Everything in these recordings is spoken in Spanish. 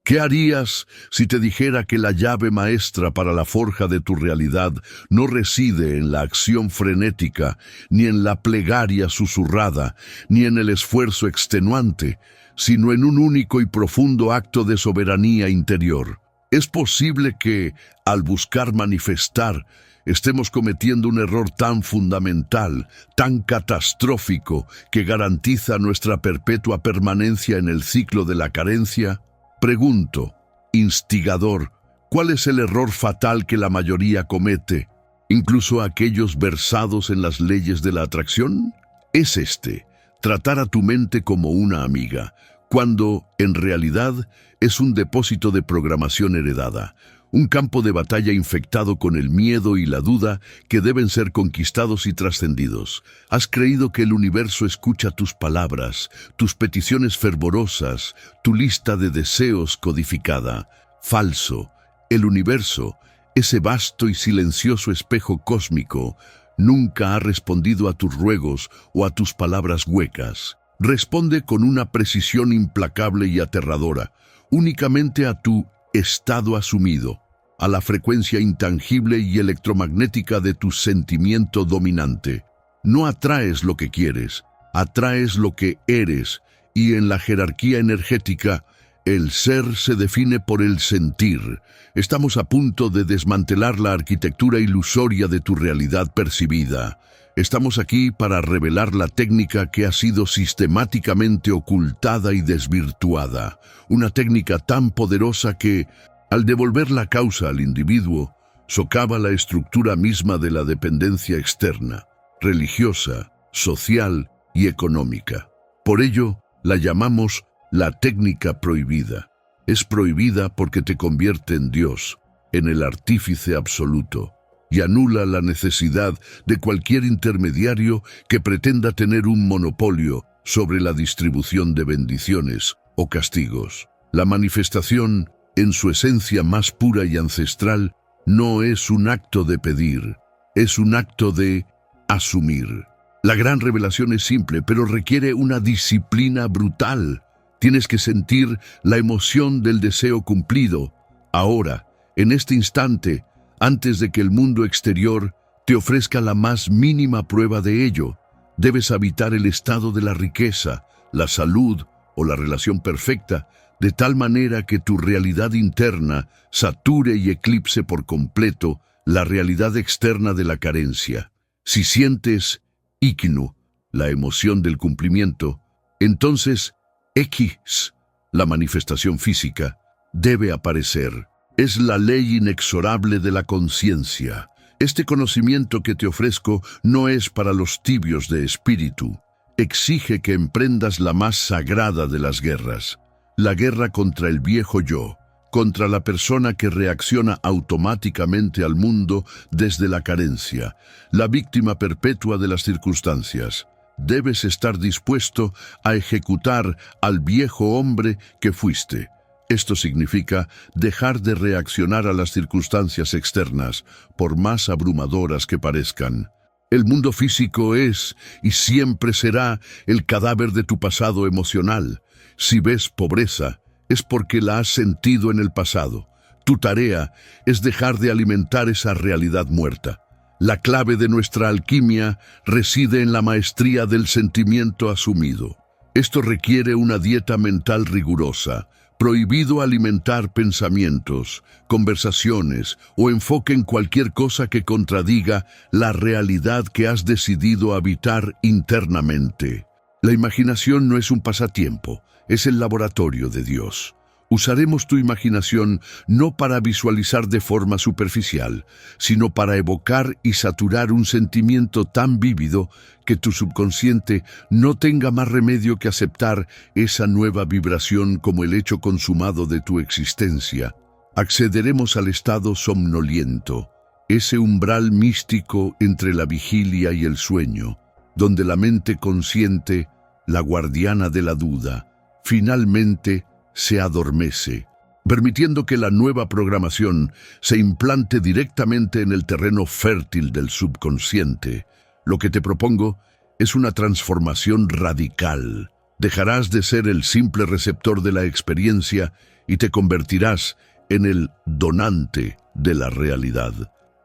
¿Qué harías si te dijera que la llave maestra para la forja de tu realidad no reside en la acción frenética, ni en la plegaria susurrada, ni en el esfuerzo extenuante, sino en un único y profundo acto de soberanía interior? Es posible que, al buscar manifestar, estemos cometiendo un error tan fundamental, tan catastrófico, que garantiza nuestra perpetua permanencia en el ciclo de la carencia. Pregunto, instigador, ¿cuál es el error fatal que la mayoría comete, incluso aquellos versados en las leyes de la atracción? Es tratar a tu mente como una amiga, cuando, en realidad, es un depósito de programación heredada, un campo de batalla infectado con el miedo y la duda que deben ser conquistados y trascendidos. Has creído que el universo escucha tus palabras, tus peticiones fervorosas, tu lista de deseos codificada. Falso. El universo, ese vasto y silencioso espejo cósmico, nunca ha respondido a tus ruegos o a tus palabras huecas. Responde con una precisión implacable y aterradora, únicamente a tu estado asumido, a la frecuencia intangible y electromagnética de tu sentimiento dominante. No atraes lo que quieres, atraes lo que eres, y en la jerarquía energética, el ser se define por el sentir. Estamos a punto de desmantelar la arquitectura ilusoria de tu realidad percibida. Estamos aquí para revelar la técnica que ha sido sistemáticamente ocultada y desvirtuada. Una técnica tan poderosa que, al devolver la causa al individuo, socava la estructura misma de la dependencia externa, religiosa, social y económica. Por ello, la llamamos la técnica prohibida. Es prohibida porque te convierte en Dios, en el artífice absoluto, y anula la necesidad de cualquier intermediario que pretenda tener un monopolio sobre la distribución de bendiciones o castigos. La manifestación, en su esencia más pura y ancestral, no es un acto de pedir, es un acto de asumir. La gran revelación es simple, pero requiere una disciplina brutal. Tienes que sentir la emoción del deseo cumplido, ahora, en este instante, antes de que el mundo exterior te ofrezca la más mínima prueba de ello. Debes habitar el estado de la riqueza, la salud o la relación perfecta, de tal manera que tu realidad interna sature y eclipse por completo la realidad externa de la carencia. Si sientes Iknu, la emoción del cumplimiento, entonces X, la manifestación física, debe aparecer. Es la ley inexorable de la conciencia. Este conocimiento que te ofrezco no es para los tibios de espíritu. Exige que emprendas la más sagrada de las guerras. La guerra contra el viejo yo, contra la persona que reacciona automáticamente al mundo desde la carencia, la víctima perpetua de las circunstancias. Debes estar dispuesto a ejecutar al viejo hombre que fuiste. Esto significa dejar de reaccionar a las circunstancias externas, por más abrumadoras que parezcan. El mundo físico es y siempre será el cadáver de tu pasado emocional. Si ves pobreza, es porque la has sentido en el pasado. Tu tarea es dejar de alimentar esa realidad muerta. La clave de nuestra alquimia reside en la maestría del sentimiento asumido. Esto requiere una dieta mental rigurosa. Prohibido alimentar pensamientos, conversaciones o enfoque en cualquier cosa que contradiga la realidad que has decidido habitar internamente. La imaginación no es un pasatiempo, es el laboratorio de Dios. Usaremos tu imaginación no para visualizar de forma superficial, sino para evocar y saturar un sentimiento tan vívido que tu subconsciente no tenga más remedio que aceptar esa nueva vibración como el hecho consumado de tu existencia. Accederemos al estado somnoliento, ese umbral místico entre la vigilia y el sueño, donde la mente consciente, la guardiana de la duda, finalmente se adormece, permitiendo que la nueva programación se implante directamente en el terreno fértil del subconsciente. Lo que te propongo es una transformación radical. Dejarás de ser el simple receptor de la experiencia y te convertirás en el donante de la realidad.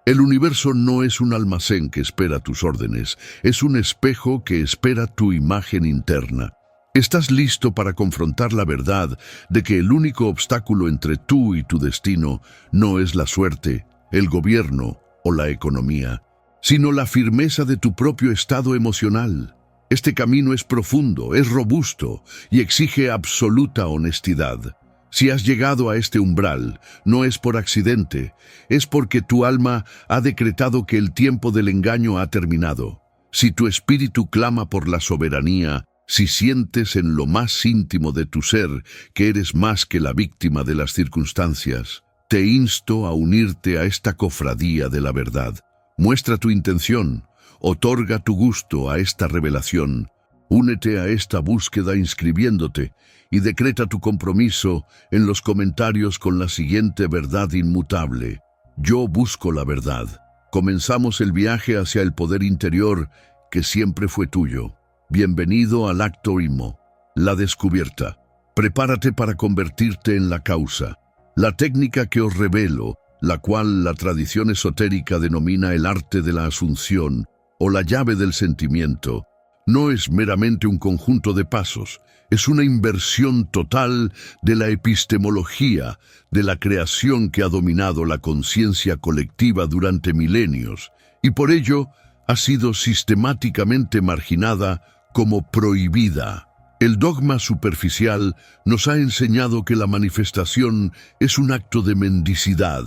El universo no es un almacén que espera tus órdenes, es un espejo que espera tu imagen interna. ¿Estás listo para confrontar la verdad de que el único obstáculo entre tú y tu destino no es la suerte, el gobierno o la economía, sino la firmeza de tu propio estado emocional? Este camino es profundo, es robusto y exige absoluta honestidad. Si has llegado a este umbral, no es por accidente, es porque tu alma ha decretado que el tiempo del engaño ha terminado. Si tu espíritu clama por la soberanía, si sientes en lo más íntimo de tu ser que eres más que la víctima de las circunstancias, te insto a unirte a esta cofradía de la verdad. Muestra tu intención, otorga tu gusto a esta revelación, únete a esta búsqueda inscribiéndote y decreta tu compromiso en los comentarios con la siguiente verdad inmutable: yo busco la verdad. Comenzamos el viaje hacia el poder interior que siempre fue tuyo. Bienvenido al acto IMO, la descubierta. Prepárate para convertirte en la causa. La técnica que os revelo, la cual la tradición esotérica denomina el arte de la asunción o la llave del sentimiento, no es meramente un conjunto de pasos, es una inversión total de la epistemología, de la creación que ha dominado la conciencia colectiva durante milenios, y por ello ha sido sistemáticamente marginada como prohibida. El dogma superficial nos ha enseñado que la manifestación es un acto de mendicidad,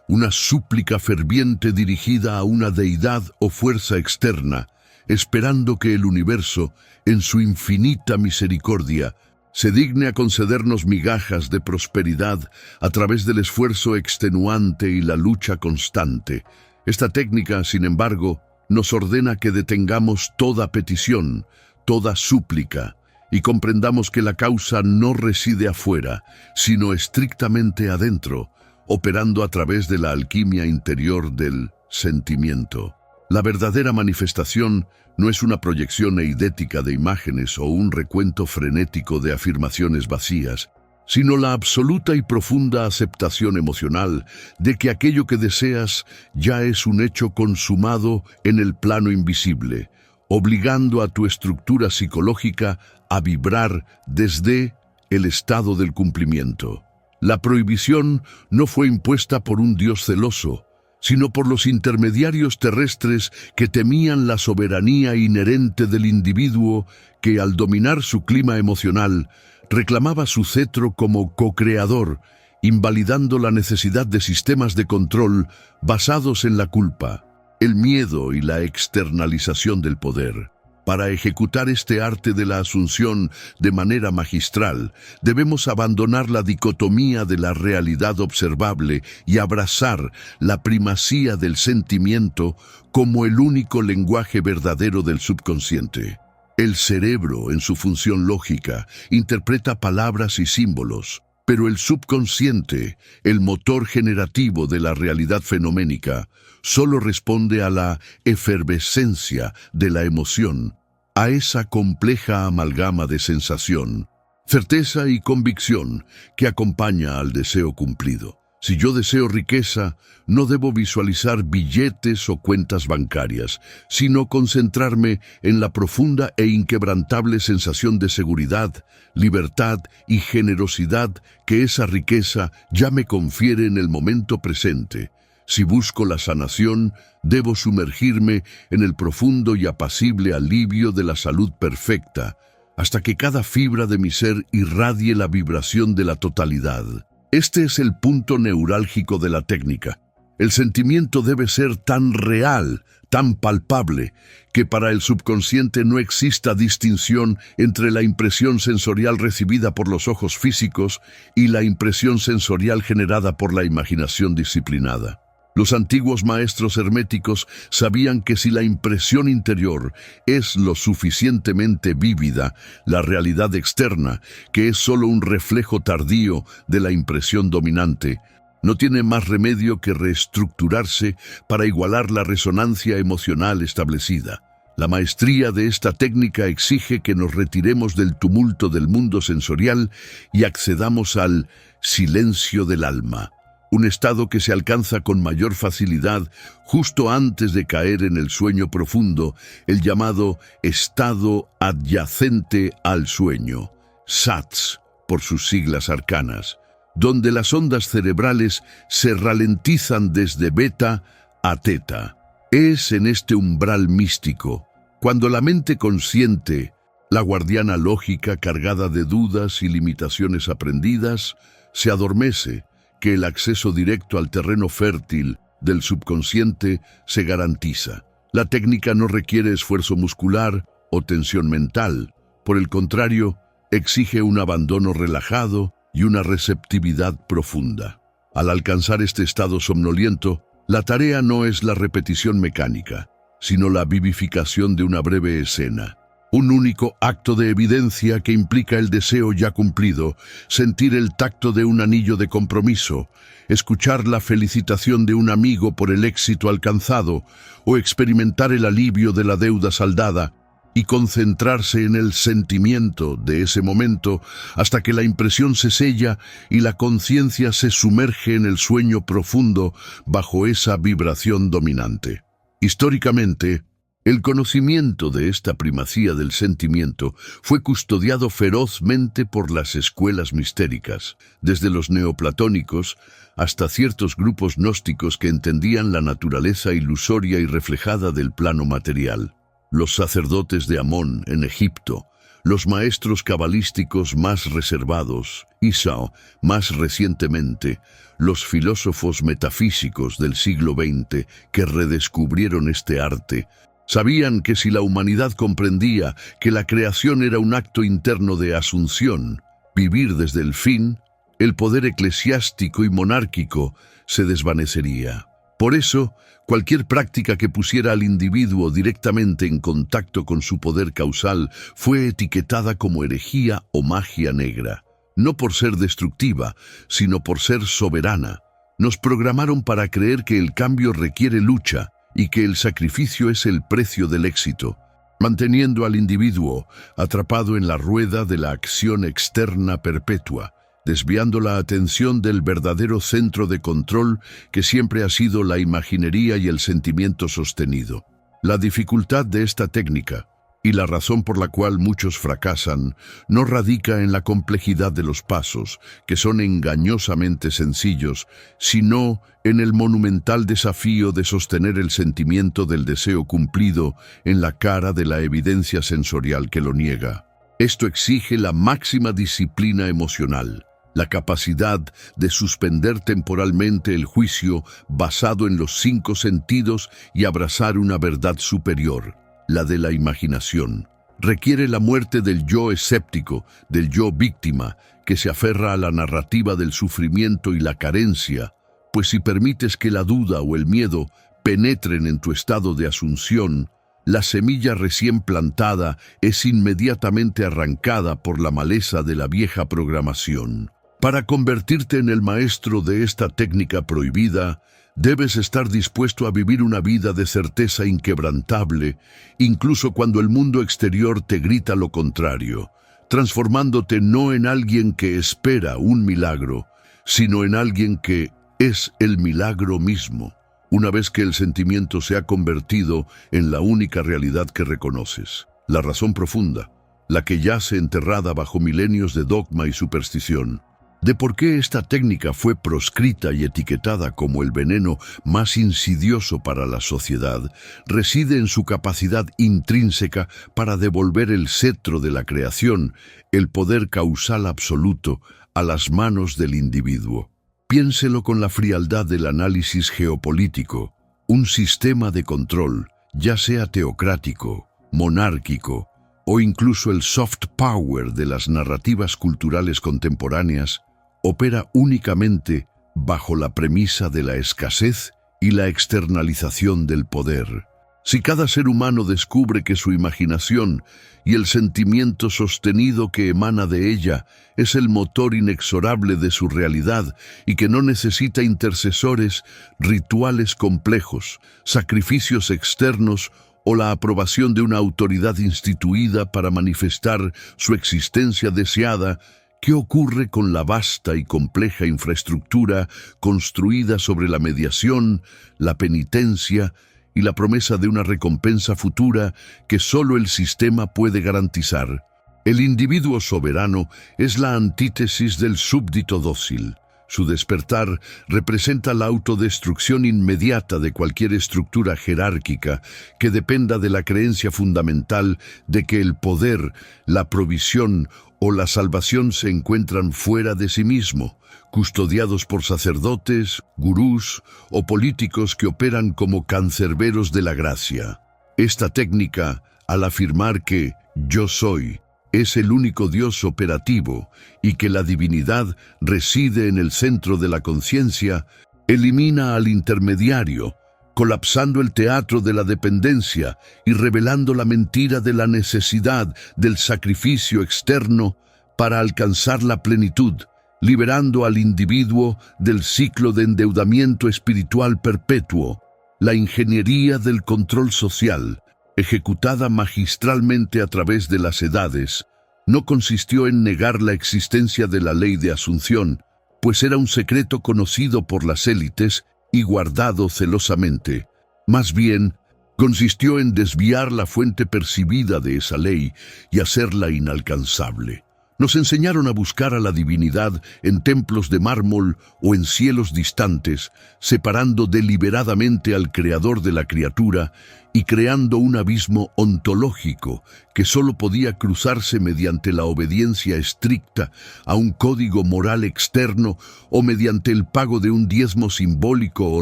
una súplica ferviente dirigida a una deidad o fuerza externa, esperando que el universo, en su infinita misericordia, se digne a concedernos migajas de prosperidad a través del esfuerzo extenuante y la lucha constante. Esta técnica, sin embargo, nos ordena que detengamos toda petición, toda súplica, y comprendamos que la causa no reside afuera, sino estrictamente adentro, operando a través de la alquimia interior del sentimiento. La verdadera manifestación no es una proyección eidética de imágenes o un recuento frenético de afirmaciones vacías, sino la absoluta y profunda aceptación emocional de que aquello que deseas ya es un hecho consumado en el plano invisible, obligando a tu estructura psicológica a vibrar desde el estado del cumplimiento. La prohibición no fue impuesta por un Dios celoso, sino por los intermediarios terrestres que temían la soberanía inherente del individuo que, al dominar su clima emocional, reclamaba su cetro como co-creador, invalidando la necesidad de sistemas de control basados en la culpa, el miedo y la externalización del poder. Para ejecutar este arte de la asunción de manera magistral, debemos abandonar la dicotomía de la realidad observable y abrazar la primacía del sentimiento como el único lenguaje verdadero del subconsciente. El cerebro, en su función lógica, interpreta palabras y símbolos, pero el subconsciente, el motor generativo de la realidad fenoménica, solo responde a la efervescencia de la emoción, a esa compleja amalgama de sensación, certeza y convicción que acompaña al deseo cumplido. Si yo deseo riqueza, no debo visualizar billetes o cuentas bancarias, sino concentrarme en la profunda e inquebrantable sensación de seguridad, libertad y generosidad que esa riqueza ya me confiere en el momento presente. Si busco la sanación, debo sumergirme en el profundo y apacible alivio de la salud perfecta, hasta que cada fibra de mi ser irradie la vibración de la totalidad. Este es el punto neurálgico de la técnica. El sentimiento debe ser tan real, tan palpable, que para el subconsciente no exista distinción entre la impresión sensorial recibida por los ojos físicos y la impresión sensorial generada por la imaginación disciplinada. Los antiguos maestros herméticos sabían que si la impresión interior es lo suficientemente vívida, la realidad externa, que es solo un reflejo tardío de la impresión dominante, no tiene más remedio que reestructurarse para igualar la resonancia emocional establecida. La maestría de esta técnica exige que nos retiremos del tumulto del mundo sensorial y accedamos al silencio del alma, un estado que se alcanza con mayor facilidad justo antes de caer en el sueño profundo, el llamado estado adyacente al sueño, SATS, por sus siglas arcanas, donde las ondas cerebrales se ralentizan desde beta a teta. Es en este umbral místico, cuando la mente consciente, la guardiana lógica cargada de dudas y limitaciones aprendidas, se adormece, que el acceso directo al terreno fértil del subconsciente se garantiza. La técnica no requiere esfuerzo muscular o tensión mental. Por el contrario, exige un abandono relajado y una receptividad profunda. Al alcanzar este estado somnoliento, la tarea no es la repetición mecánica, sino la vivificación de una breve escena. Un único acto de evidencia que implica el deseo ya cumplido, sentir el tacto de un anillo de compromiso, escuchar la felicitación de un amigo por el éxito alcanzado o experimentar el alivio de la deuda saldada y concentrarse en el sentimiento de ese momento hasta que la impresión se sella y la conciencia se sumerge en el sueño profundo bajo esa vibración dominante. Históricamente, el conocimiento de esta primacía del sentimiento fue custodiado ferozmente por las escuelas mistéricas, desde los neoplatónicos hasta ciertos grupos gnósticos que entendían la naturaleza ilusoria y reflejada del plano material. Los sacerdotes de Amón en Egipto, los maestros cabalísticos más reservados, Isao, más recientemente, los filósofos metafísicos del siglo XX que redescubrieron este arte, sabían que si la humanidad comprendía que la creación era un acto interno de asunción, vivir desde el fin, el poder eclesiástico y monárquico se desvanecería. Por eso, cualquier práctica que pusiera al individuo directamente en contacto con su poder causal fue etiquetada como herejía o magia negra, no por ser destructiva, sino por ser soberana. Nos programaron para creer que el cambio requiere lucha, y que el sacrificio es el precio del éxito, manteniendo al individuo atrapado en la rueda de la acción externa perpetua, desviando la atención del verdadero centro de control que siempre ha sido la imaginería y el sentimiento sostenido. La dificultad de esta técnica, y la razón por la cual muchos fracasan, no radica en la complejidad de los pasos, que son engañosamente sencillos, sino en el monumental desafío de sostener el sentimiento del deseo cumplido en la cara de la evidencia sensorial que lo niega. Esto exige la máxima disciplina emocional, la capacidad de suspender temporalmente el juicio basado en los 5 sentidos y abrazar una verdad superior, la de la imaginación. Requiere la muerte del yo escéptico, del yo víctima, que se aferra a la narrativa del sufrimiento y la carencia, pues si permites que la duda o el miedo penetren en tu estado de asunción, la semilla recién plantada es inmediatamente arrancada por la maleza de la vieja programación. Para convertirte en el maestro de esta técnica prohibida, debes estar dispuesto a vivir una vida de certeza inquebrantable, incluso cuando el mundo exterior te grita lo contrario, transformándote no en alguien que espera un milagro, sino en alguien que es el milagro mismo, una vez que el sentimiento se ha convertido en la única realidad que reconoces, la razón profunda, la que yace enterrada bajo milenios de dogma y superstición. De por qué esta técnica fue proscrita y etiquetada como el veneno más insidioso para la sociedad, reside en su capacidad intrínseca para devolver el cetro de la creación, el poder causal absoluto, a las manos del individuo. Piénselo con la frialdad del análisis geopolítico. Un sistema de control, ya sea teocrático, monárquico, o incluso el soft power de las narrativas culturales contemporáneas, opera únicamente bajo la premisa de la escasez y la externalización del poder. Si cada ser humano descubre que su imaginación y el sentimiento sostenido que emana de ella es el motor inexorable de su realidad y que no necesita intercesores, rituales complejos, sacrificios externos o la aprobación de una autoridad instituida para manifestar su existencia deseada. ¿Qué ocurre con la vasta y compleja infraestructura construida sobre la mediación, la penitencia y la promesa de una recompensa futura que solo el sistema puede garantizar? El individuo soberano es la antítesis del súbdito dócil. Su despertar representa la autodestrucción inmediata de cualquier estructura jerárquica que dependa de la creencia fundamental de que el poder, la provisión o la salvación se encuentran fuera de sí mismo, custodiados por sacerdotes, gurús o políticos que operan como cancerberos de la gracia. Esta técnica, al afirmar que «yo soy», es el único Dios operativo y que la divinidad reside en el centro de la conciencia, elimina al intermediario, colapsando el teatro de la dependencia y revelando la mentira de la necesidad del sacrificio externo para alcanzar la plenitud, liberando al individuo del ciclo de endeudamiento espiritual perpetuo. La ingeniería del control social, ejecutada magistralmente a través de las edades, no consistió en negar la existencia de la ley de Asunción, pues era un secreto conocido por las élites y guardado celosamente. Más bien, consistió en desviar la fuente percibida de esa ley y hacerla inalcanzable. Nos enseñaron a buscar a la divinidad en templos de mármol o en cielos distantes, separando deliberadamente al creador de la criatura y creando un abismo ontológico que solo podía cruzarse mediante la obediencia estricta a un código moral externo o mediante el pago de un diezmo simbólico o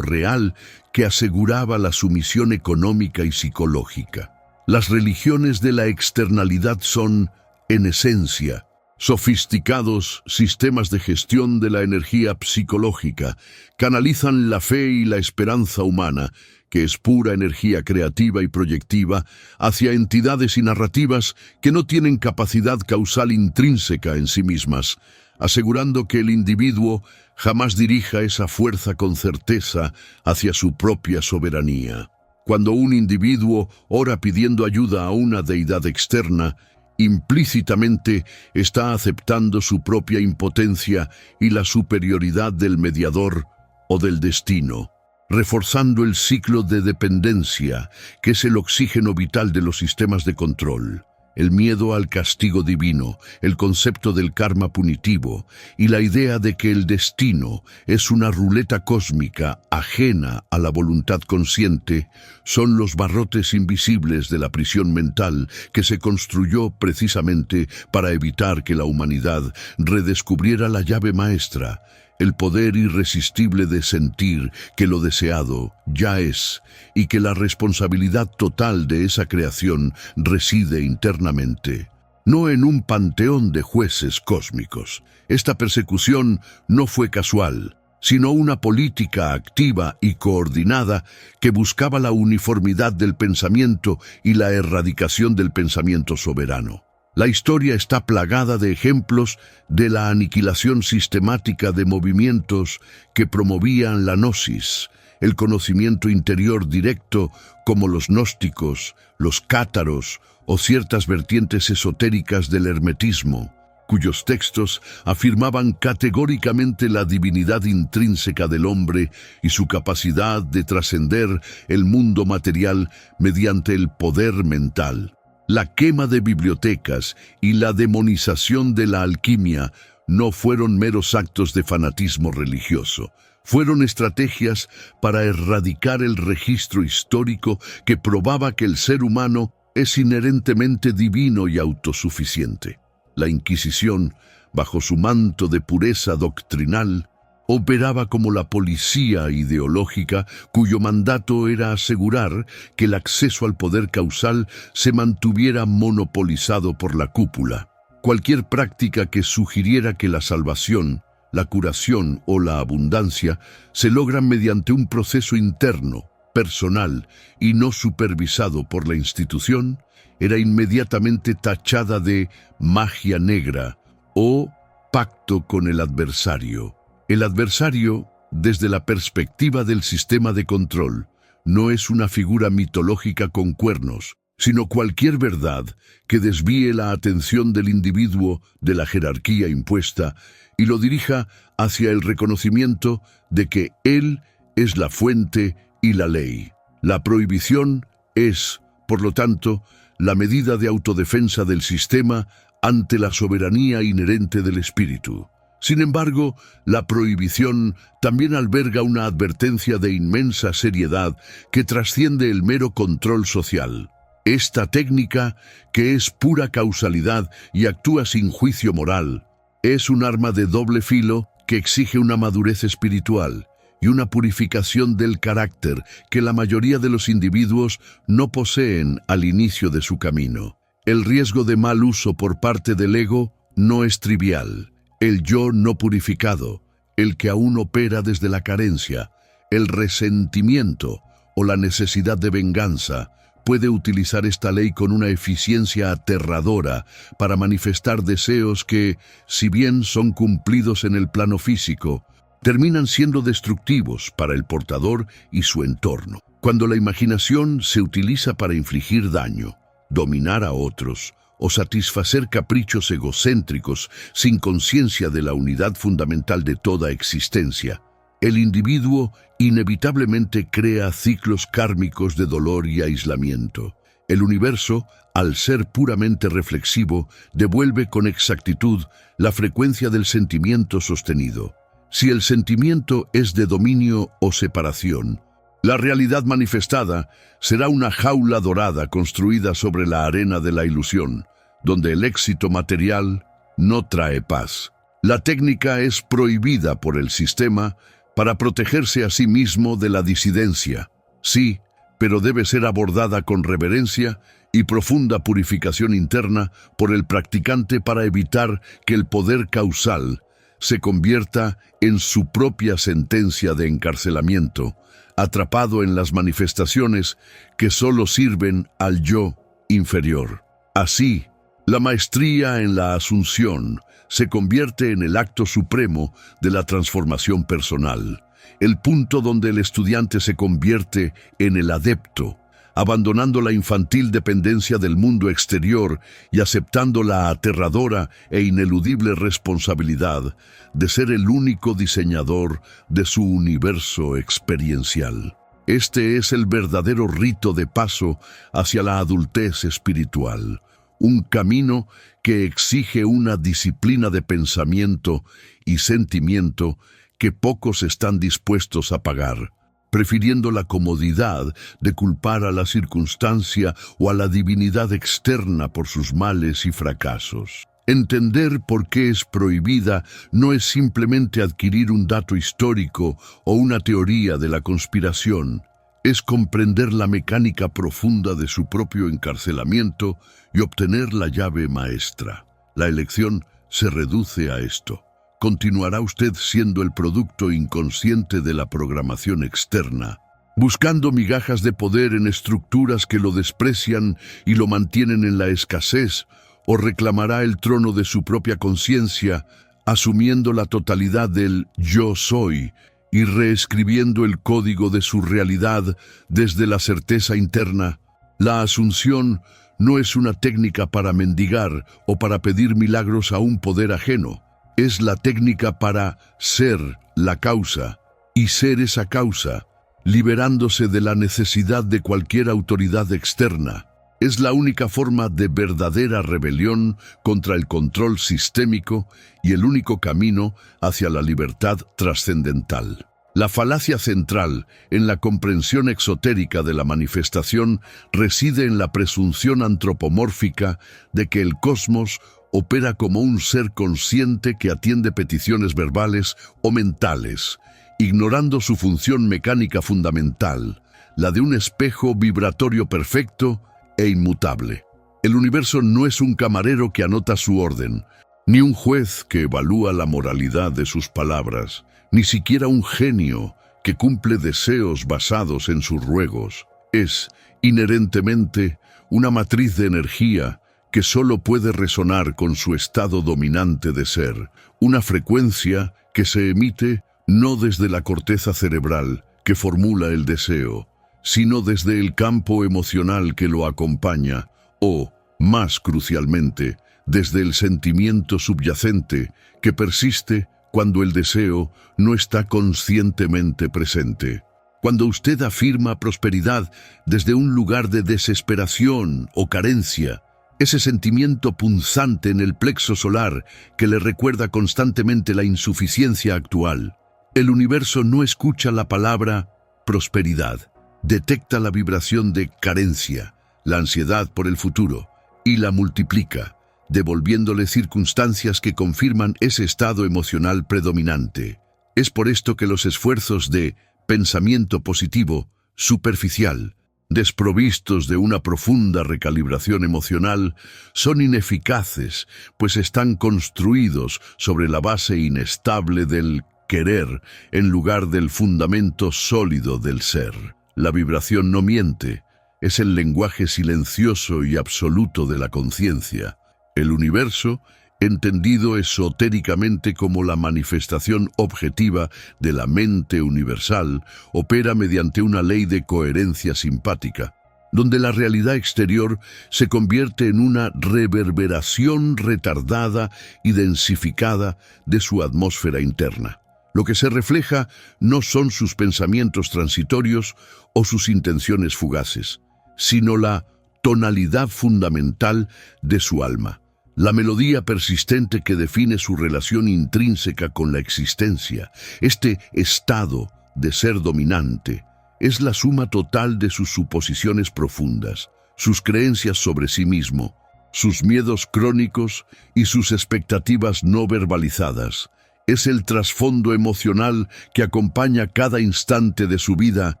real que aseguraba la sumisión económica y psicológica. Las religiones de la externalidad son, en esencia, sofisticados sistemas de gestión de la energía psicológica. Canalizan la fe y la esperanza humana, que es pura energía creativa y proyectiva, hacia entidades y narrativas que no tienen capacidad causal intrínseca en sí mismas, asegurando que el individuo jamás dirija esa fuerza con certeza hacia su propia soberanía. Cuando un individuo ora pidiendo ayuda a una deidad externa, implícitamente está aceptando su propia impotencia y la superioridad del mediador o del destino, reforzando el ciclo de dependencia, que es el oxígeno vital de los sistemas de control. El miedo al castigo divino, el concepto del karma punitivo y la idea de que el destino es una ruleta cósmica ajena a la voluntad consciente son los barrotes invisibles de la prisión mental que se construyó precisamente para evitar que la humanidad redescubriera la llave maestra, el poder irresistible de sentir que lo deseado ya es y que la responsabilidad total de esa creación reside internamente, no en un panteón de jueces cósmicos. Esta persecución no fue casual, sino una política activa y coordinada que buscaba la uniformidad del pensamiento y la erradicación del pensamiento soberano. La historia está plagada de ejemplos de la aniquilación sistemática de movimientos que promovían la gnosis, el conocimiento interior directo, como los gnósticos, los cátaros o ciertas vertientes esotéricas del hermetismo, cuyos textos afirmaban categóricamente la divinidad intrínseca del hombre y su capacidad de trascender el mundo material mediante el poder mental. La quema de bibliotecas y la demonización de la alquimia no fueron meros actos de fanatismo religioso. Fueron estrategias para erradicar el registro histórico que probaba que el ser humano es inherentemente divino y autosuficiente. La Inquisición, bajo su manto de pureza doctrinal, operaba como la policía ideológica cuyo mandato era asegurar que el acceso al poder causal se mantuviera monopolizado por la cúpula. Cualquier práctica que sugiriera que la salvación, la curación o la abundancia se logran mediante un proceso interno, personal y no supervisado por la institución, era inmediatamente tachada de magia negra o pacto con el adversario. El adversario, desde la perspectiva del sistema de control, no es una figura mitológica con cuernos, sino cualquier verdad que desvíe la atención del individuo de la jerarquía impuesta y lo dirija hacia el reconocimiento de que él es la fuente y la ley. La prohibición es, por lo tanto, la medida de autodefensa del sistema ante la soberanía inherente del espíritu. Sin embargo, la prohibición también alberga una advertencia de inmensa seriedad que trasciende el mero control social. Esta técnica, que es pura causalidad y actúa sin juicio moral, es un arma de doble filo que exige una madurez espiritual y una purificación del carácter que la mayoría de los individuos no poseen al inicio de su camino. El riesgo de mal uso por parte del ego no es trivial. El yo no purificado, el que aún opera desde la carencia, el resentimiento o la necesidad de venganza, puede utilizar esta ley con una eficiencia aterradora para manifestar deseos que, si bien son cumplidos en el plano físico, terminan siendo destructivos para el portador y su entorno. Cuando la imaginación se utiliza para infligir daño, dominar a otros o satisfacer caprichos egocéntricos sin conciencia de la unidad fundamental de toda existencia, el individuo inevitablemente crea ciclos kármicos de dolor y aislamiento. El universo, al ser puramente reflexivo, devuelve con exactitud la frecuencia del sentimiento sostenido. Si el sentimiento es de dominio o separación, la realidad manifestada será una jaula dorada construida sobre la arena de la ilusión, donde el éxito material no trae paz. La técnica es prohibida por el sistema para protegerse a sí mismo de la disidencia. Sí, pero debe ser abordada con reverencia y profunda purificación interna por el practicante para evitar que el poder causal se convierta en su propia sentencia de encarcelamiento, atrapado en las manifestaciones que solo sirven al yo inferior. Así, la maestría en la asunción se convierte en el acto supremo de la transformación personal, el punto donde el estudiante se convierte en el adepto, abandonando la infantil dependencia del mundo exterior y aceptando la aterradora e ineludible responsabilidad de ser el único diseñador de su universo experiencial. Este es el verdadero rito de paso hacia la adultez espiritual, un camino que exige una disciplina de pensamiento y sentimiento que pocos están dispuestos a pagar, prefiriendo la comodidad de culpar a la circunstancia o a la divinidad externa por sus males y fracasos. Entender por qué es prohibida no es simplemente adquirir un dato histórico o una teoría de la conspiración, es comprender la mecánica profunda de su propio encarcelamiento y obtener la llave maestra. La elección se reduce a esto. ¿Continuará usted siendo el producto inconsciente de la programación externa, buscando migajas de poder en estructuras que lo desprecian y lo mantienen en la escasez, o reclamará el trono de su propia conciencia, asumiendo la totalidad del yo soy y reescribiendo el código de su realidad desde la certeza interna? La asunción no es una técnica para mendigar o para pedir milagros a un poder ajeno. Es la técnica para ser la causa y ser esa causa, liberándose de la necesidad de cualquier autoridad externa. Es la única forma de verdadera rebelión contra el control sistémico y el único camino hacia la libertad trascendental. La falacia central en la comprensión exotérica de la manifestación reside en la presunción antropomórfica de que el cosmos opera como un ser consciente que atiende peticiones verbales o mentales, ignorando su función mecánica fundamental, la de un espejo vibratorio perfecto e inmutable. El universo no es un camarero que anota su orden, ni un juez que evalúa la moralidad de sus palabras, ni siquiera un genio que cumple deseos basados en sus ruegos. Es, inherentemente, una matriz de energía que solo puede resonar con su estado dominante de ser, una frecuencia que se emite no desde la corteza cerebral que formula el deseo, sino desde el campo emocional que lo acompaña, o, más crucialmente, desde el sentimiento subyacente que persiste cuando el deseo no está conscientemente presente. Cuando usted afirma prosperidad desde un lugar de desesperación o carencia, ese sentimiento punzante en el plexo solar que le recuerda constantemente la insuficiencia actual, el universo no escucha la palabra prosperidad, detecta la vibración de carencia, la ansiedad por el futuro, y la multiplica, devolviéndole circunstancias que confirman ese estado emocional predominante. Es por esto que los esfuerzos de pensamiento positivo, superficial, desprovistos de una profunda recalibración emocional, son ineficaces, pues están construidos sobre la base inestable del querer en lugar del fundamento sólido del ser. La vibración no miente, es el lenguaje silencioso y absoluto de la conciencia. El universo, entendido esotéricamente como la manifestación objetiva de la mente universal, opera mediante una ley de coherencia simpática, donde la realidad exterior se convierte en una reverberación retardada y densificada de su atmósfera interna. Lo que se refleja no son sus pensamientos transitorios o sus intenciones fugaces, sino la tonalidad fundamental de su alma, la melodía persistente que define su relación intrínseca con la existencia. Este estado de ser dominante es la suma total de sus suposiciones profundas, sus creencias sobre sí mismo, sus miedos crónicos y sus expectativas no verbalizadas. Es el trasfondo emocional que acompaña cada instante de su vida,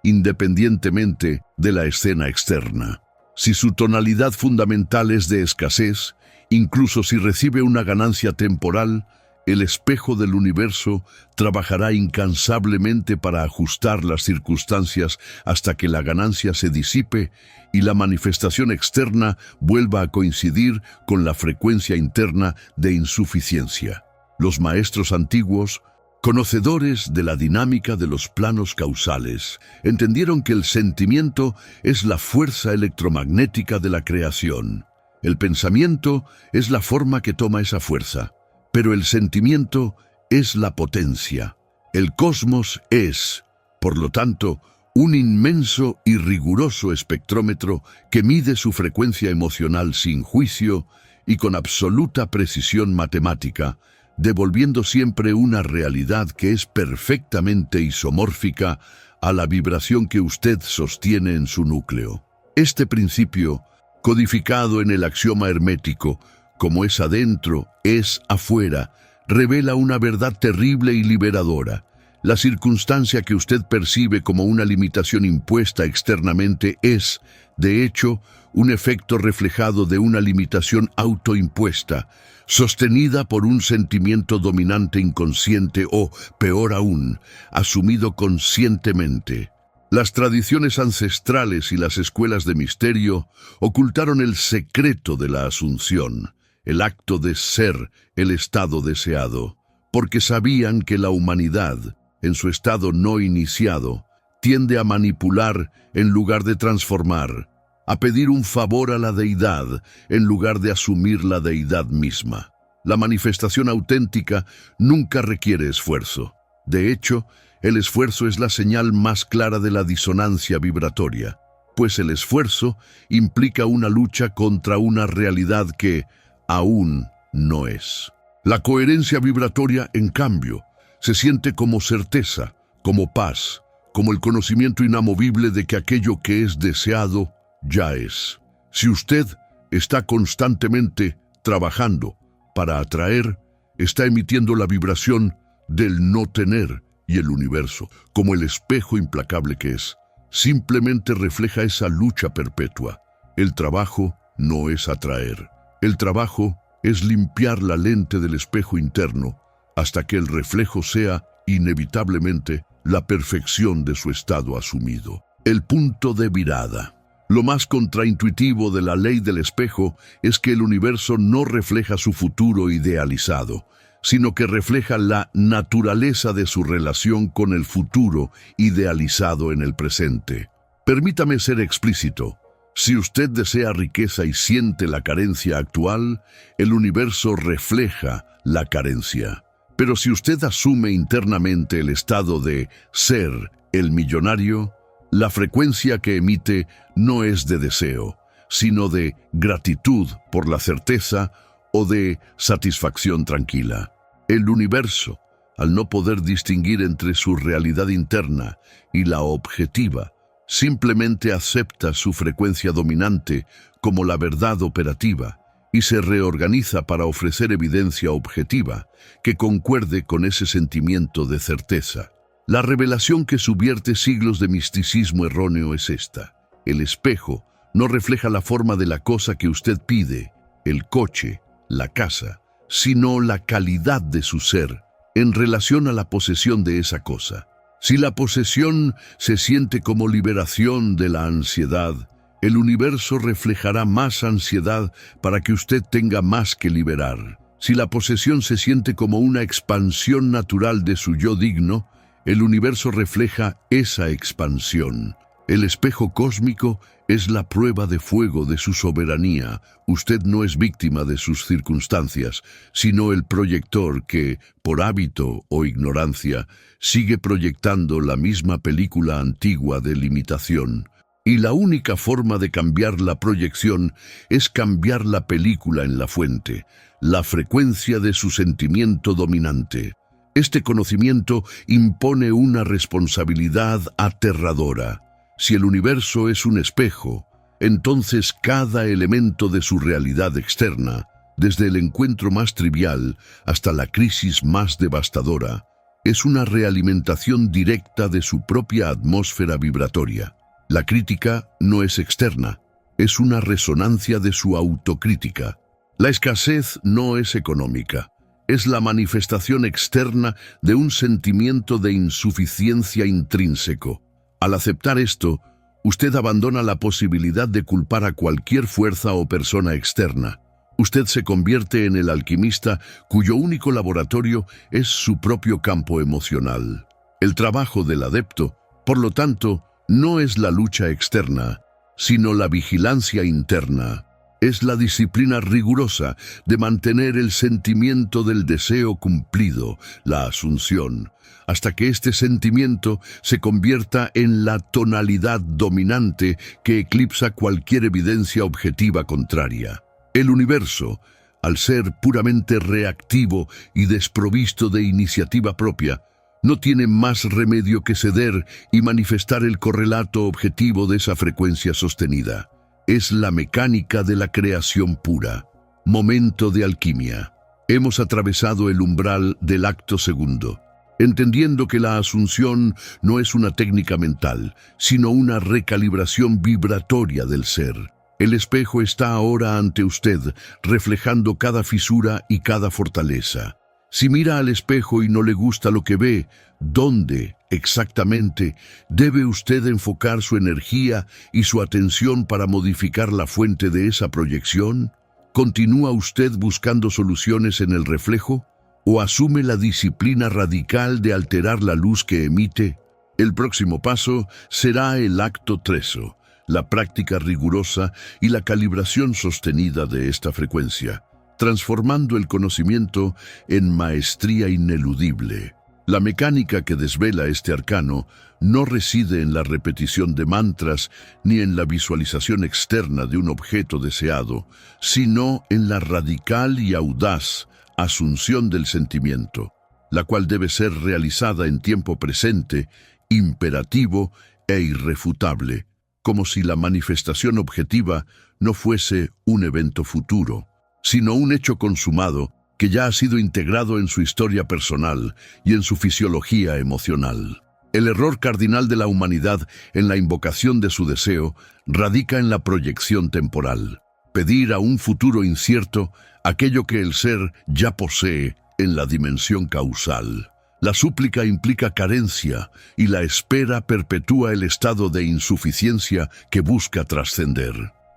independientemente de la escena externa. Si su tonalidad fundamental es de escasez, incluso si recibe una ganancia temporal, el espejo del universo trabajará incansablemente para ajustar las circunstancias hasta que la ganancia se disipe y la manifestación externa vuelva a coincidir con la frecuencia interna de insuficiencia. Los maestros antiguos, conocedores de la dinámica de los planos causales, entendieron que el sentimiento es la fuerza electromagnética de la creación. El pensamiento es la forma que toma esa fuerza, pero el sentimiento es la potencia. El cosmos es, por lo tanto, un inmenso y riguroso espectrómetro que mide su frecuencia emocional sin juicio y con absoluta precisión matemática, devolviendo siempre una realidad que es perfectamente isomórfica a la vibración que usted sostiene en su núcleo. Este principio, codificado en el axioma hermético, como es adentro, es afuera, revela una verdad terrible y liberadora. La circunstancia que usted percibe como una limitación impuesta externamente es, de hecho, un efecto reflejado de una limitación autoimpuesta, sostenida por un sentimiento dominante inconsciente o, peor aún, asumido conscientemente. Las tradiciones ancestrales y las escuelas de misterio ocultaron el secreto de la asunción, el acto de ser el estado deseado, porque sabían que la humanidad, en su estado no iniciado, tiende a manipular en lugar de transformar, a pedir un favor a la deidad en lugar de asumir la deidad misma. La manifestación auténtica nunca requiere esfuerzo. De hecho, el esfuerzo es la señal más clara de la disonancia vibratoria, pues el esfuerzo implica una lucha contra una realidad que aún no es. La coherencia vibratoria, en cambio, se siente como certeza, como paz, como el conocimiento inamovible de que aquello que es deseado ya es. Si usted está constantemente trabajando para atraer, está emitiendo la vibración del no tener, y el universo, como el espejo implacable que es, simplemente refleja esa lucha perpetua. El trabajo no es atraer. El trabajo es limpiar la lente del espejo interno hasta que el reflejo sea inevitablemente la perfección de su estado asumido. El punto de virada. Lo más contraintuitivo de la ley del espejo es que el universo no refleja su futuro idealizado, sino que refleja la naturaleza de su relación con el futuro idealizado en el presente. Permítame ser explícito. Si usted desea riqueza y siente la carencia actual, el universo refleja la carencia. Pero si usted asume internamente el estado de ser el millonario, la frecuencia que emite no es de deseo, sino de gratitud por la certeza o de satisfacción tranquila. El universo, al no poder distinguir entre su realidad interna y la objetiva, simplemente acepta su frecuencia dominante como la verdad operativa y se reorganiza para ofrecer evidencia objetiva que concuerde con ese sentimiento de certeza. La revelación que subvierte siglos de misticismo erróneo es esta: el espejo no refleja la forma de la cosa que usted pide, el coche, la casa, sino la calidad de su ser en relación a la posesión de esa cosa. Si la posesión se siente como liberación de la ansiedad, el universo reflejará más ansiedad para que usted tenga más que liberar. Si la posesión se siente como una expansión natural de su yo digno, el universo refleja esa expansión. El espejo cósmico es la prueba de fuego de su soberanía. Usted no es víctima de sus circunstancias, sino el proyector que, por hábito o ignorancia, sigue proyectando la misma película antigua de limitación. Y la única forma de cambiar la proyección es cambiar la película en la fuente, la frecuencia de su sentimiento dominante. Este conocimiento impone una responsabilidad aterradora. Si el universo es un espejo, entonces cada elemento de su realidad externa, desde el encuentro más trivial hasta la crisis más devastadora, es una realimentación directa de su propia atmósfera vibratoria. La crítica no es externa, es una resonancia de su autocrítica. La escasez no es económica, es la manifestación externa de un sentimiento de insuficiencia intrínseco. Al aceptar esto, usted abandona la posibilidad de culpar a cualquier fuerza o persona externa. Usted se convierte en el alquimista cuyo único laboratorio es su propio campo emocional. El trabajo del adepto, por lo tanto, no es la lucha externa, sino la vigilancia interna. Es la disciplina rigurosa de mantener el sentimiento del deseo cumplido, la asunción, hasta que este sentimiento se convierta en la tonalidad dominante que eclipsa cualquier evidencia objetiva contraria. El universo, al ser puramente reactivo y desprovisto de iniciativa propia, no tiene más remedio que ceder y manifestar el correlato objetivo de esa frecuencia sostenida. Es la mecánica de la creación pura. Momento de alquimia. Hemos atravesado el umbral del acto segundo, entendiendo que la asunción no es una técnica mental, sino una recalibración vibratoria del ser. El espejo está ahora ante usted, reflejando cada fisura y cada fortaleza. Si mira al espejo y no le gusta lo que ve, ¿dónde exactamente debe usted enfocar su energía y su atención para modificar la fuente de esa proyección? ¿Continúa usted buscando soluciones en el reflejo? ¿O asume la disciplina radical de alterar la luz que emite? El próximo paso será el acto 3, la práctica rigurosa y la calibración sostenida de esta frecuencia, transformando el conocimiento en maestría ineludible. La mecánica que desvela este arcano no reside en la repetición de mantras ni en la visualización externa de un objeto deseado, sino en la radical y audaz asunción del sentimiento, la cual debe ser realizada en tiempo presente, imperativo e irrefutable, como si la manifestación objetiva no fuese un evento futuro, sino un hecho consumado que ya ha sido integrado en su historia personal y en su fisiología emocional. El error cardinal de la humanidad en la invocación de su deseo radica en la proyección temporal. Pedir a un futuro incierto aquello que el ser ya posee en la dimensión causal. La súplica implica carencia y la espera perpetúa el estado de insuficiencia que busca trascender.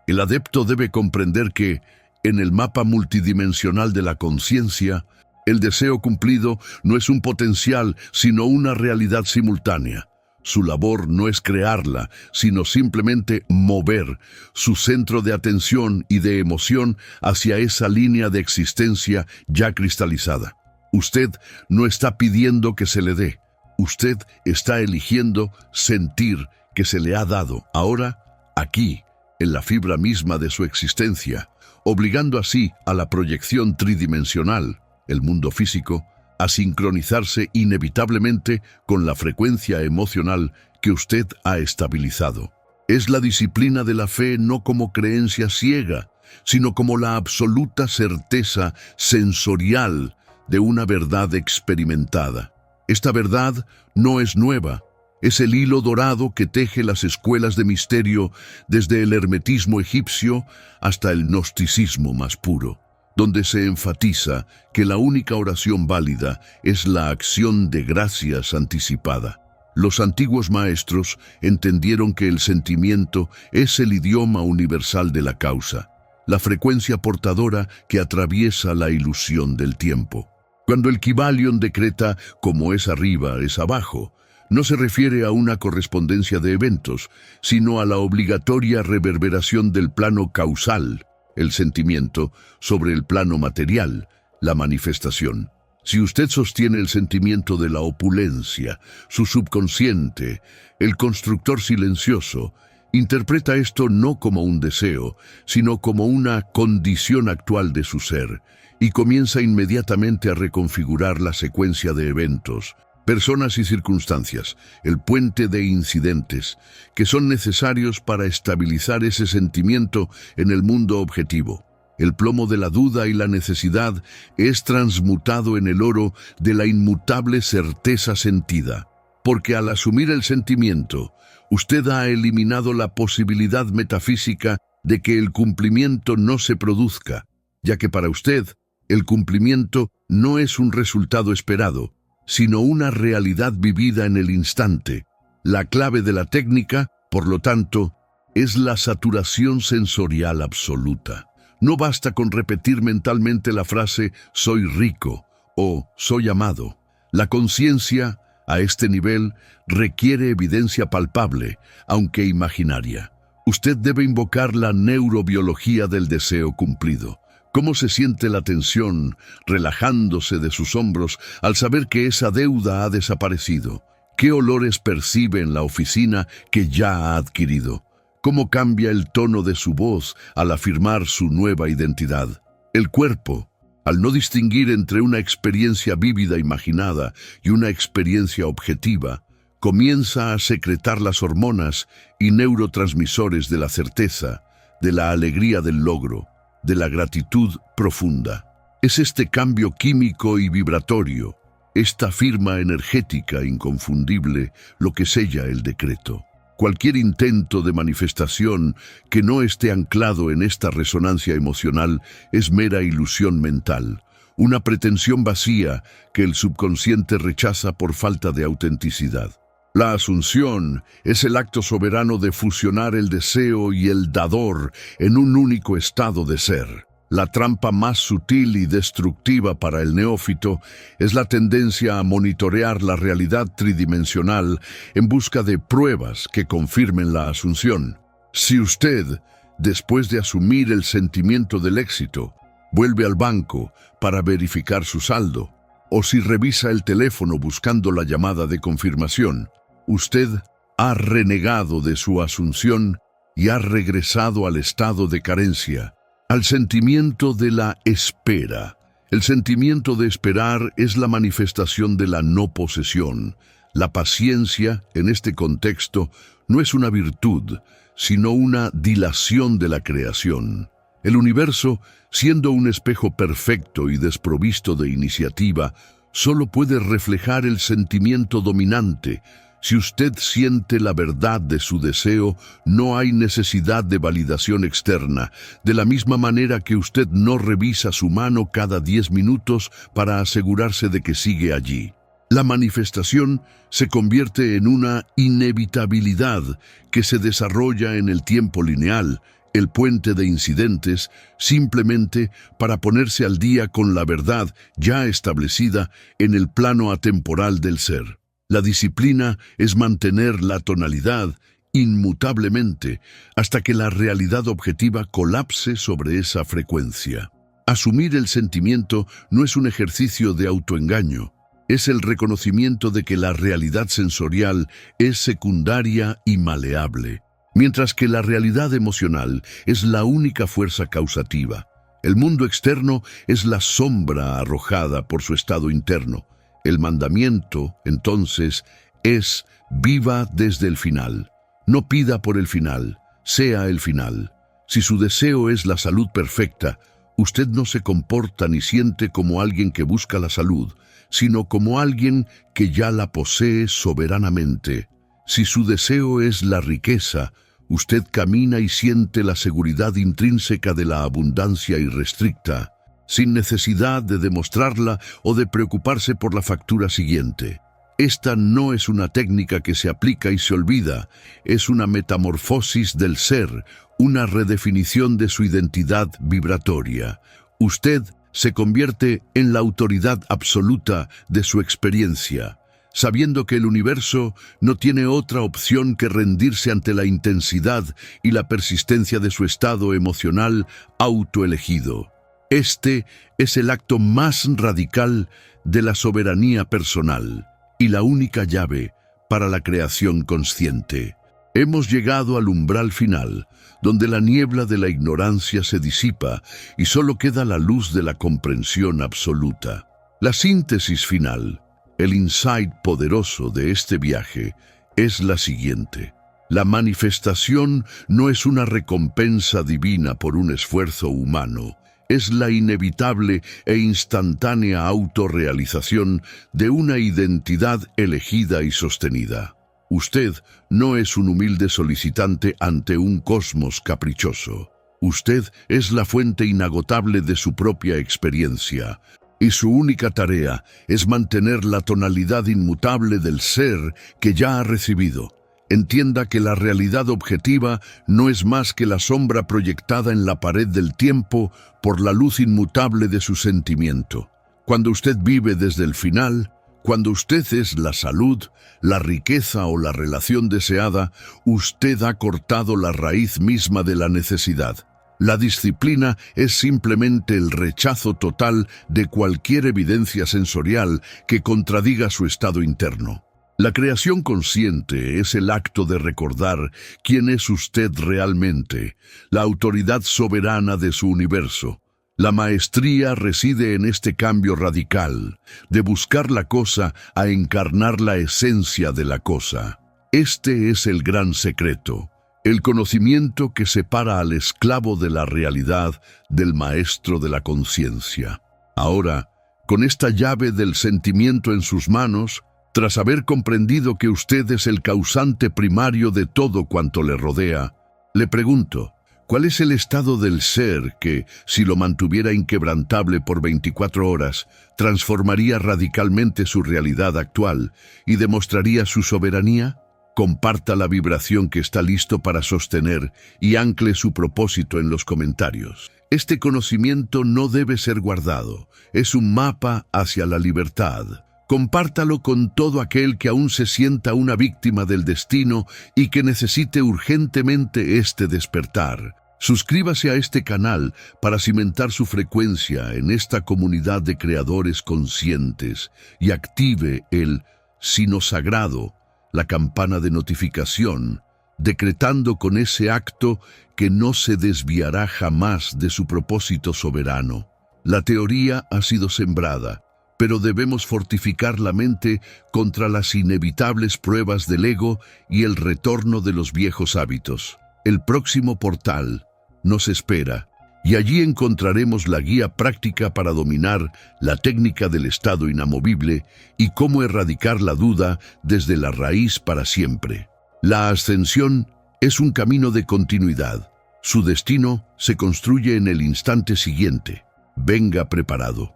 El adepto debe comprender que, en el mapa multidimensional de la conciencia, el deseo cumplido no es un potencial, sino una realidad simultánea. Su labor no es crearla, sino simplemente mover su centro de atención y de emoción hacia esa línea de existencia ya cristalizada. Usted no está pidiendo que se le dé. Usted está eligiendo sentir que se le ha dado ahora, aquí, en la fibra misma de su existencia, obligando así a la proyección tridimensional, el mundo físico, a sincronizarse inevitablemente con la frecuencia emocional que usted ha estabilizado. Es la disciplina de la fe no como creencia ciega, sino como la absoluta certeza sensorial de una verdad experimentada. Esta verdad no es nueva, es el hilo dorado que teje las escuelas de misterio desde el hermetismo egipcio hasta el gnosticismo más puro, donde se enfatiza que la única oración válida es la acción de gracias anticipada. Los antiguos maestros entendieron que el sentimiento es el idioma universal de la causa, la frecuencia portadora que atraviesa la ilusión del tiempo. Cuando el Kybalion decreta como es arriba, es abajo, no se refiere a una correspondencia de eventos, sino a la obligatoria reverberación del plano causal, el sentimiento, sobre el plano material, la manifestación. Si usted sostiene el sentimiento de la opulencia, su subconsciente, el constructor silencioso, interpreta esto no como un deseo, sino como una condición actual de su ser, y comienza inmediatamente a reconfigurar la secuencia de eventos, personas y circunstancias, el puente de incidentes, que son necesarios para estabilizar ese sentimiento en el mundo objetivo. El plomo de la duda y la necesidad es transmutado en el oro de la inmutable certeza sentida, porque al asumir el sentimiento, usted ha eliminado la posibilidad metafísica de que el cumplimiento no se produzca, ya que para usted, el cumplimiento no es un resultado esperado, sino una realidad vivida en el instante. La clave de la técnica, por lo tanto, es la saturación sensorial absoluta. No basta con repetir mentalmente la frase «soy rico» o «soy amado». La conciencia, a este nivel, requiere evidencia palpable, aunque imaginaria. Usted debe invocar la neurobiología del deseo cumplido. ¿Cómo se siente la tensión relajándose de sus hombros al saber que esa deuda ha desaparecido? ¿Qué olores percibe en la oficina que ya ha adquirido? ¿Cómo cambia el tono de su voz al afirmar su nueva identidad? El cuerpo, al no distinguir entre una experiencia vívida imaginada y una experiencia objetiva, comienza a secretar las hormonas y neurotransmisores de la certeza, de la alegría del logro, de la gratitud profunda. Es este cambio químico y vibratorio, esta firma energética inconfundible, lo que sella el decreto. Cualquier intento de manifestación que no esté anclado en esta resonancia emocional es mera ilusión mental, una pretensión vacía que el subconsciente rechaza por falta de autenticidad. La asunción es el acto soberano de fusionar el deseo y el dador en un único estado de ser. La trampa más sutil y destructiva para el neófito es la tendencia a monitorear la realidad tridimensional en busca de pruebas que confirmen la asunción. Si usted, después de asumir el sentimiento del éxito, vuelve al banco para verificar su saldo, o si revisa el teléfono buscando la llamada de confirmación, usted ha renegado de su asunción y ha regresado al estado de carencia, al sentimiento de la espera. El sentimiento de esperar es la manifestación de la no posesión. La paciencia, en este contexto, no es una virtud, sino una dilación de la creación. El universo, siendo un espejo perfecto y desprovisto de iniciativa, solo puede reflejar el sentimiento dominante. Si usted siente la verdad de su deseo, no hay necesidad de validación externa, de la misma manera que usted no revisa su mano cada 10 minutos para asegurarse de que sigue allí. La manifestación se convierte en una inevitabilidad que se desarrolla en el tiempo lineal, el puente de incidentes, simplemente para ponerse al día con la verdad ya establecida en el plano atemporal del ser. La disciplina es mantener la tonalidad inmutablemente hasta que la realidad objetiva colapse sobre esa frecuencia. Asumir el sentimiento no es un ejercicio de autoengaño, es el reconocimiento de que la realidad sensorial es secundaria y maleable, mientras que la realidad emocional es la única fuerza causativa. El mundo externo es la sombra arrojada por su estado interno. El mandamiento, entonces, es viva desde el final. No pida por el final, sea el final. Si su deseo es la salud perfecta, usted no se comporta ni siente como alguien que busca la salud, sino como alguien que ya la posee soberanamente. Si su deseo es la riqueza, usted camina y siente la seguridad intrínseca de la abundancia irrestricta, sin necesidad de demostrarla o de preocuparse por la factura siguiente. Esta no es una técnica que se aplica y se olvida, es una metamorfosis del ser, una redefinición de su identidad vibratoria. Usted se convierte en la autoridad absoluta de su experiencia, sabiendo que el universo no tiene otra opción que rendirse ante la intensidad y la persistencia de su estado emocional autoelegido. Este es el acto más radical de la soberanía personal y la única llave para la creación consciente. Hemos llegado al umbral final, donde la niebla de la ignorancia se disipa y solo queda la luz de la comprensión absoluta. La síntesis final, el insight poderoso de este viaje, es la siguiente. La manifestación no es una recompensa divina por un esfuerzo humano, es la inevitable e instantánea autorrealización de una identidad elegida y sostenida. Usted no es un humilde solicitante ante un cosmos caprichoso. Usted es la fuente inagotable de su propia experiencia, y su única tarea es mantener la tonalidad inmutable del ser que ya ha recibido. Entienda que la realidad objetiva no es más que la sombra proyectada en la pared del tiempo por la luz inmutable de su sentimiento. Cuando usted vive desde el final, cuando usted es la salud, la riqueza o la relación deseada, usted ha cortado la raíz misma de la necesidad. La disciplina es simplemente el rechazo total de cualquier evidencia sensorial que contradiga su estado interno. La creación consciente es el acto de recordar quién es usted realmente, la autoridad soberana de su universo. La maestría reside en este cambio radical, de buscar la cosa a encarnar la esencia de la cosa. Este es el gran secreto, el conocimiento que separa al esclavo de la realidad del maestro de la conciencia. Ahora, con esta llave del sentimiento en sus manos, tras haber comprendido que usted es el causante primario de todo cuanto le rodea, le pregunto, ¿cuál es el estado del ser que, si lo mantuviera inquebrantable por 24 horas, transformaría radicalmente su realidad actual y demostraría su soberanía? Comparta la vibración que está listo para sostener y ancle su propósito en los comentarios. Este conocimiento no debe ser guardado, es un mapa hacia la libertad. Compártalo con todo aquel que aún se sienta una víctima del destino y que necesite urgentemente este despertar. Suscríbase a este canal para cimentar su frecuencia en esta comunidad de creadores conscientes y active el sino sagrado, la campana de notificación, decretando con ese acto que no se desviará jamás de su propósito soberano. La teoría ha sido sembrada, pero debemos fortificar la mente contra las inevitables pruebas del ego y el retorno de los viejos hábitos. El próximo portal nos espera, y allí encontraremos la guía práctica para dominar la técnica del estado inamovible y cómo erradicar la duda desde la raíz para siempre. La ascensión es un camino de continuidad. Su destino se construye en el instante siguiente. Venga preparado.